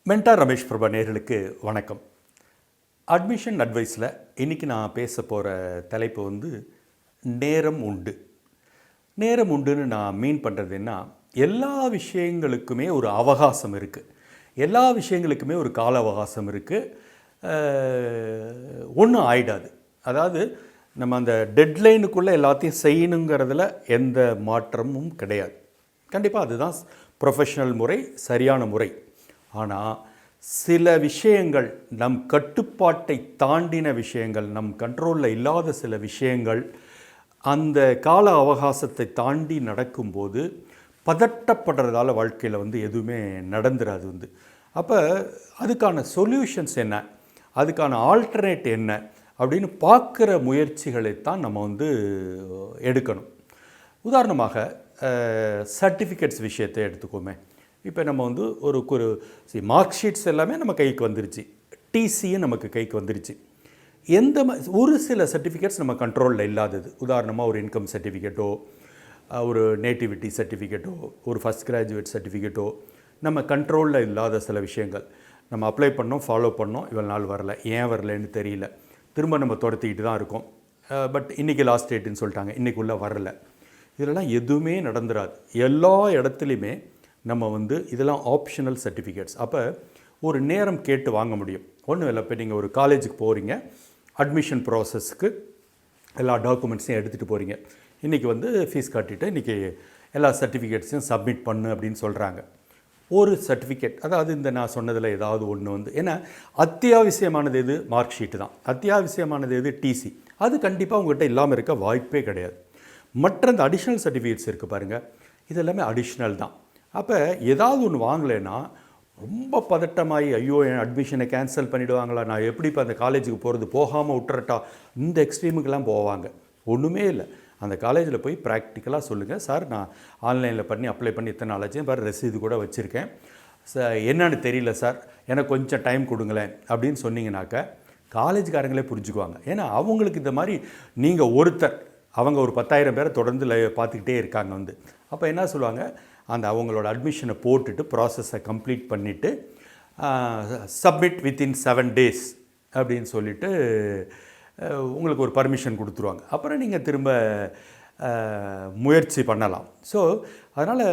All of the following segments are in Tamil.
மென்டார் ரமேஷ் பிரபா நேயர்களுக்கு வணக்கம். அட்மிஷன் அட்வைஸில் இன்றைக்கி நான் பேச போகிற தலைப்பு நேரம் உண்டு. நேரம் உண்டுன்னு நான் மீன் பண்ணுறது என்ன, எல்லா விஷயங்களுக்குமே ஒரு அவகாசம் இருக்குது, எல்லா விஷயங்களுக்குமே ஒரு கால அவகாசம் இருக்குது. ஒன்றும் ஆயிடாது. அதாவது நம்ம அந்த டெட்லைனுக்குள்ளே எல்லாத்தையும் செய்யணுங்கிறதுல எந்த மாற்றமும் கிடையாது. கண்டிப்பாக அதுதான் ப்ரொஃபஷ்னல் முறை, சரியான முறை. ஆனால் சில விஷயங்கள், நம் கட்டுப்பாட்டை தாண்டின விஷயங்கள், நம் கண்ட்ரோலில் இல்லாத சில விஷயங்கள் அந்த கால அவகாசத்தை தாண்டி நடக்கும்போது பதட்டப்படுறதால வாழ்க்கையில் எதுவுமே நடந்துடாது. அப்போ அதுக்கான சொல்யூஷன்ஸ் என்ன, அதுக்கான ஆல்டர்னேட் என்ன அப்படின்னு பார்க்குற முயற்சிகளைத்தான் நம்ம எடுக்கணும். உதாரணமாக சர்டிஃபிகேட்ஸ் விஷயத்தை எடுத்துக்கோமே. இப்போ நம்ம ஒரு மார்க் ஷீட்ஸ் எல்லாமே நம்ம கைக்கு வந்துருச்சு, டிசியும் நமக்கு கைக்கு வந்துருச்சு. ஒரு சில சர்டிஃபிகேட்ஸ் நம்ம கண்ட்ரோலில் இல்லாதது. உதாரணமாக ஒரு இன்கம் சர்டிஃபிகேட்டோ, ஒரு நேட்டிவிட்டி சர்டிஃபிகேட்டோ, ஒரு ஃபஸ்ட் கிராஜுவேட் சர்டிஃபிகேட்டோ, நம்ம கண்ட்ரோலில் இல்லாத சில விஷயங்கள் நம்ம அப்ளை பண்ணோம், ஃபாலோ பண்ணோம், இவ்வளோ நாள் வரல, ஏன் வரலன்னு தெரியல, திரும்ப நம்ம துரத்திக்கிட்டு தான் இருக்கோம். பட் இன்றைக்கி லாஸ்ட் டேட்டுன்னு சொல்லிட்டாங்க, இன்றைக்குள்ளே வரல. இதெல்லாம் எதுவுமே நடந்துடாது. எல்லா இடத்துலையுமே நம்ம இதெல்லாம் ஆப்ஷனல் சர்டிஃபிகேட்ஸ். அப்போ ஒரு நேரம் கேட்டு வாங்க முடியும். ஒன்றும் இல்லை, இப்போ நீங்கள் ஒரு காலேஜுக்கு போகிறீங்க, அட்மிஷன் ப்ராசஸ்க்கு எல்லா டாக்குமெண்ட்ஸையும் எடுத்துகிட்டு போகிறீங்க. இன்றைக்கி ஃபீஸ் கட்டிட்டு இன்றைக்கி எல்லா சர்டிஃபிகேட்ஸையும் சப்மிட் பண்ணு அப்படின்னு சொல்கிறாங்க. ஒரு சர்டிஃபிகேட், அதாவது நான் சொன்னதில் ஏதாவது ஒன்று ஏன்னா அத்தியாவசியமானது எது, மார்க் ஷீட்டு தான். அத்தியாவசியமானது எது, டிசி. அது கண்டிப்பாக உங்கள்கிட்ட இல்லாமல் இருக்க வாய்ப்பே கிடையாது. மற்ற இந்த அடிஷ்னல் சர்டிஃபிகேட்ஸ் இருக்குது பாருங்கள், இது எல்லாமே அடிஷ்னல் தான். அப்போ ஏதாவது ஒன்று வாங்கலைன்னா ரொம்ப பதட்டமாகி, ஐயோ என் அட்மிஷனை கேன்சல் பண்ணிவிடுவாங்களா, நான் எப்படி இப்போ அந்த காலேஜுக்கு போகிறது, போகாமல் விட்டுறட்டா, இந்த எக்ஸ்ட்ரீமுக்கெல்லாம் போவாங்க. ஒன்றுமே இல்லை. அந்த காலேஜில் போய் ப்ராக்டிக்கலாக சொல்லுங்கள், சார் நான் ஆன்லைனில் பண்ணி அப்ளை பண்ணி இத்தனை நாள் ஆச்சு, பாரு ரசீது கூட வச்சுருக்கேன், என்னன்னு தெரியல சார், எனக்கு கொஞ்சம் டைம் கொடுங்களேன் அப்படின்னு சொன்னீங்கன்னாக்கா காலேஜுக்காரங்களே புரிஞ்சுக்குவாங்க. ஏன்னா அவங்களுக்கு இந்த மாதிரி நீங்கள் ஒருத்தர், அவங்க ஒரு 10,000 பேரை தொடர்ந்து பார்த்துக்கிட்டே இருக்காங்க. அப்போ என்ன சொல்லுவாங்க, அந்த அவங்களோட அட்மிஷனை போட்டுட்டு ப்ராசஸை கம்ப்ளீட் பண்ணிவிட்டு சப்மிட் வித்தின் 7 days அப்படின்னு சொல்லிவிட்டு உங்களுக்கு ஒரு பர்மிஷன் கொடுத்துருவாங்க. அப்புறம் நீங்கள் திரும்ப முயற்சி பண்ணலாம். ஸோ அதனால்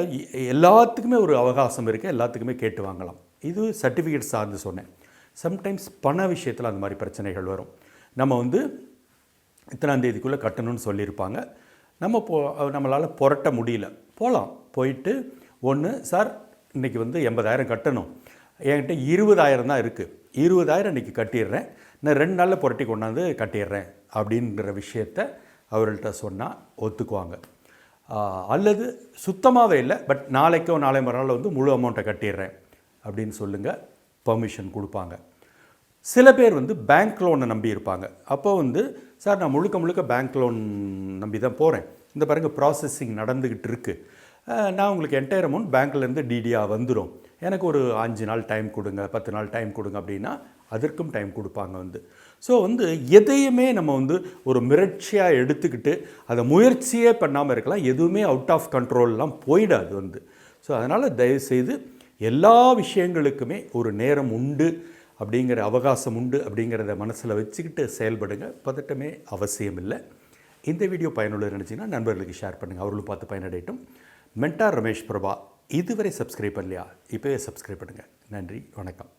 எல்லாத்துக்குமே ஒரு அவகாசம் இருக்குது, எல்லாத்துக்குமே கேட்டு வாங்கலாம். இது சர்டிஃபிகேட் சார்ந்து சொன்னேன். சம்டைம்ஸ் பண விஷயத்தில் அந்த மாதிரி பிரச்சனைகள் வரும். நம்ம இத்தனாம் தேதிக்குள்ளே கட்டணும்னு சொல்லியிருப்பாங்க, நம்மளால் புரட்ட முடியல. போயிட்டு ஒன்று, சார் இன்றைக்கி 80,000 கட்டணும், என்கிட்ட 20,000 தான் இருக்குது, 20,000 இன்றைக்கி கட்டிடுறேன், நான் 2 நாளில் புரட்டி கொண்டாந்து கட்டிடுறேன் அப்படிங்கிற விஷயத்தை அவர்கள்ட்ட சொன்னால் ஒத்துக்குவாங்க. அல்லது சுத்தமாகவே இல்லை, பட் நாளைக்கோ நாளை மறுநாள் முழு அமௌண்ட்டை கட்டிடுறேன் அப்படின்னு சொல்லுங்கள், பர்மிஷன் கொடுப்பாங்க. சில பேர் பேங்க் லோனை நம்பி இருப்பாங்க. அப்போ சார் நான் முழுக்க பேங்க் லோன் நம்பி தான் போகிறேன், இந்த பாருங்கள் ப்ராசஸிங் நடந்துக்கிட்டு இருக்குது, நான் உங்களுக்கு என்டையர் அமௌண்ட் பேங்க்லேருந்து டிடியாக வந்துடும், எனக்கு ஒரு 5 நாள் டைம் கொடுங்க, 10 நாள் டைம் கொடுங்க அப்படின்னா அதற்கும் டைம் கொடுப்பாங்க. ஸோ எதையுமே நம்ம ஒரு மிரட்சியாக எடுத்துக்கிட்டு அதை முயற்சியே பண்ணாமல் இருக்கலாம். எதுவுமே அவுட் ஆஃப் கண்ட்ரோல்லாம் போயிடாது. ஸோ அதனால் தயவுசெய்து எல்லா விஷயங்களுக்குமே ஒரு நேரம் உண்டு, அப்படிங்கிற அவகாசம் உண்டு அப்படிங்கிறத மனசில் வச்சுக்கிட்டு செயல்படுங்க. பதட்டமே அவசியம் இல்லை. இந்த வீடியோ பயனுள்ள நினச்சிங்கன்னா நண்பர்களுக்கு ஷேர் பண்ணுங்கள், அவர்களும் பார்த்து பயனடையட்டும். மென்டார் ரமேஷ் பிரபா இதுவரை சப்ஸ்கிரைப் பண்ணலையா, இப்போவே சப்ஸ்கிரைப் பண்ணுங்கள். நன்றி, வணக்கம்.